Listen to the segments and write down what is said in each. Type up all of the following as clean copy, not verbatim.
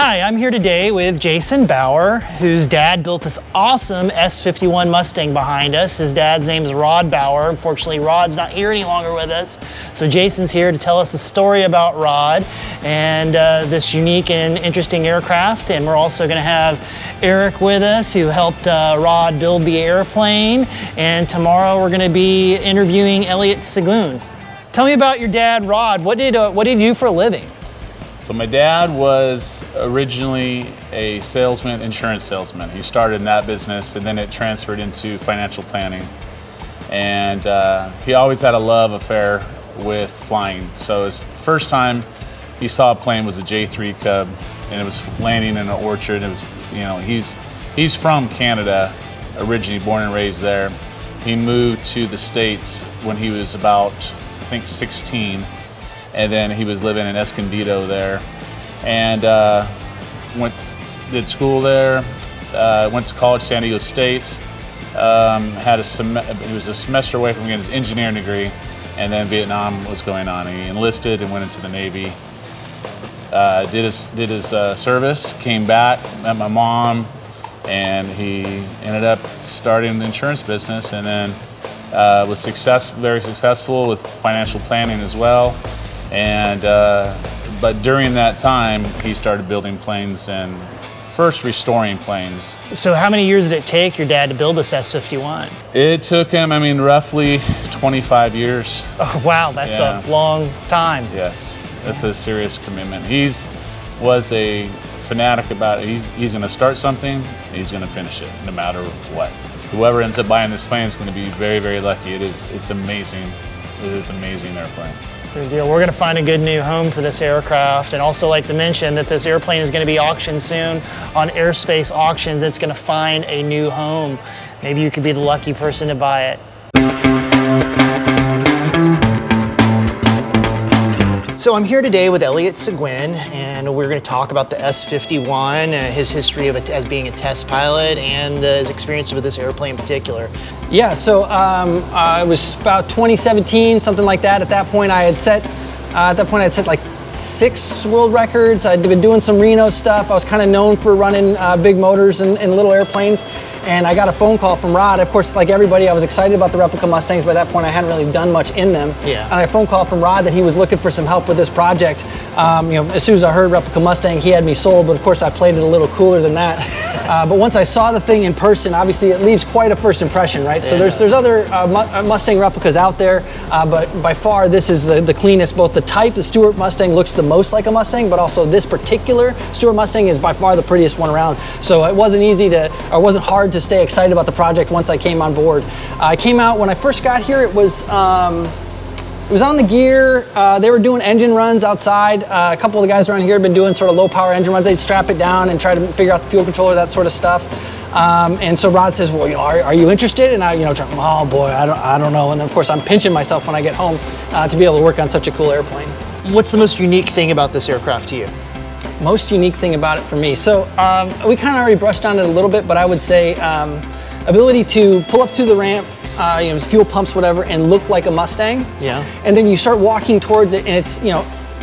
Hi, I'm here today with Jason Bauer, whose dad built this awesome S-51 Mustang behind us. His dad's name is Rod Bauer. Unfortunately, Rod's not here any longer with us. So Jason's here to tell us a story about Rod and this unique and interesting aircraft. And we're also going to have Eric with us, who helped Rod build the airplane. And tomorrow we're going to be interviewing S-51. Tell me about your dad, Rod. What did he do for a living? So my dad was originally a salesman, insurance salesman. He started in that business and then it transferred into financial planning. And he always had a love affair with flying. So his first time he saw a plane was a J3 Cub, and it was landing in an orchard. It was, you know, he's from Canada, originally born and raised there. He moved to the States when he was about, I think, 16. And then he was living in Escondido there, and did school there. Went to college, San Diego State. He was a semester away from getting his engineering degree, and then Vietnam was going on. He enlisted and went into the Navy. Did his service, came back, met my mom, and he ended up starting the insurance business, and then was very successful with financial planning as well. And but during that time, he started building planes and first restoring planes. So how many years did it take your dad to build this S-51? It took him, I mean, roughly 25 years. Oh, wow, that's a long time. Yes, that's a serious commitment. Was a fanatic about it. He's going to start something, he's going to finish it, no matter what. Whoever ends up buying this plane is going to be very, very lucky. It's amazing. It is an amazing airplane. Good deal. We're going to find a good new home for this aircraft, and also like to mention that this airplane is going to be auctioned soon on Airspace Auctions. It's going to find a new home. Maybe you could be the lucky person to buy it. So I'm here today with S-51, and we're going to talk about the S-51, his history of it as being a test pilot, and his experience with this airplane in particular. Yeah, so it was about 2017, something like that. At that point, I had set like 6 world records. I'd been doing some Reno stuff. I was kind of known for running big motors and little airplanes. And I got a phone call from Rod. Of course, like everybody, I was excited about the replica Mustangs. By that point, I hadn't really done much in them. Yeah. And I got a phone call from Rod that he was looking for some help with this project. As soon as I heard replica Mustang, he had me sold. But of course, I played it a little cooler than that. But once I saw the thing in person, obviously, it leaves quite a first impression, right? Yeah, so there's other Mustang replicas out there, but by far, this is the cleanest. Both the type, the Stuart Mustang looks the most like a Mustang, but also this particular Stuart Mustang is by far the prettiest one around. So it wasn't hard to stay excited about the project once I came on board. I came out when I first got here. It was on the gear. They were doing engine runs outside. A couple of the guys around here had been doing sort of low power engine runs. They'd strap it down and try to figure out the fuel controller, that sort of stuff. And so Rod says, well, are you interested? And I, oh boy, I don't know. And then of course I'm pinching myself when I get home to be able to work on such a cool airplane. What's the most unique thing about this aircraft to you? Most unique thing about it for me. So we kind of already brushed on it a little bit, but I would say ability to pull up to the ramp, fuel pumps, whatever, and look like a Mustang. Yeah. And then you start walking towards it, and it's,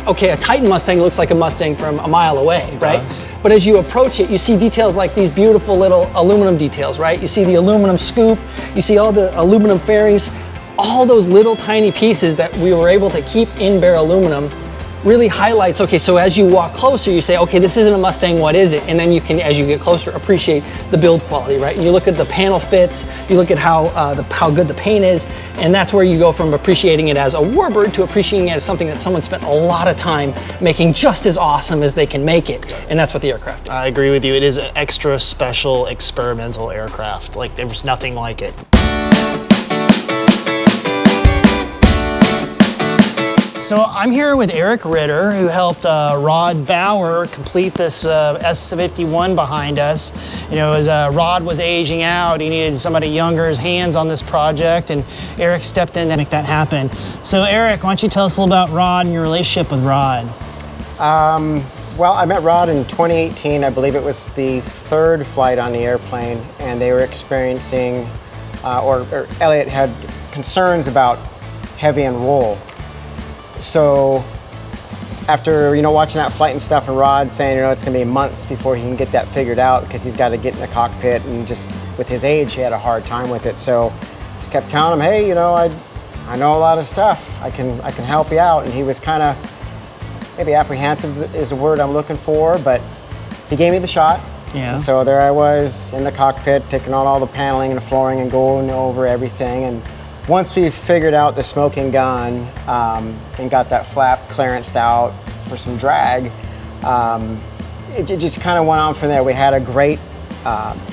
okay, a Titan Mustang looks like a Mustang from a mile away, right? But as you approach it, you see details like these beautiful little aluminum details, right? You see the aluminum scoop, you see all the aluminum fairings, all those little tiny pieces that we were able to keep in bare aluminum really highlights, okay, so as you walk closer, you say, okay, this isn't a Mustang, what is it? And then you can, as you get closer, appreciate the build quality, right? And you look at the panel fits, you look at how good the paint is, and that's where you go from appreciating it as a warbird to appreciating it as something that someone spent a lot of time making just as awesome as they can make it. And that's what the aircraft is. I agree with you. It is an extra special experimental aircraft. Like, there was nothing like it. So I'm here with Eric Ritter, who helped Rod Bauer complete this S-51 behind us. As Rod was aging out, he needed somebody younger, hands on this project, and Eric stepped in to make that happen. So Eric, why don't you tell us a little about Rod and your relationship with Rod? Well, I met Rod in 2018. I believe it was the 3rd flight on the airplane, and they were experiencing, or Elliot had concerns about heavy and roll. So after, you know, watching that flight and stuff, and Rod saying, you know, it's gonna be months before he can get that figured out because he's got to get in the cockpit, and just with his age, he had a hard time with it. So I kept telling him, hey, you know, I know a lot of stuff. I can help you out. And he was kind of, maybe apprehensive is the word I'm looking for, but he gave me the shot. Yeah. And so there I was in the cockpit, taking on all the paneling and the flooring and going over everything. And once we figured out the smoking gun and got that flap clearanced out for some drag, it just kind of went on from there. We had a great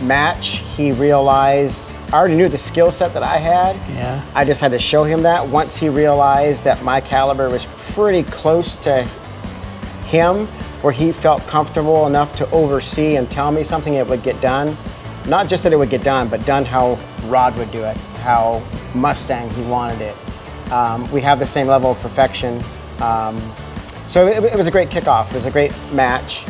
match. He realized, I already knew the skill set that I had. Yeah. I just had to show him that. Once he realized that my caliber was pretty close to him, where he felt comfortable enough to oversee and tell me something, it would get done. Not just that it would get done, but done how Rod would do it, how Mustang he wanted it. We have the same level of perfection. So it was a great kickoff. It was a great match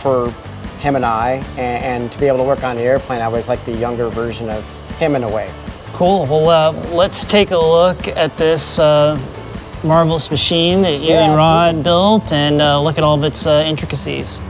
for him and I, and to be able to work on the airplane, I was like the younger version of him in a way. Cool. Well, let's take a look at this marvelous machine that you and Rod built, and look at all of its intricacies.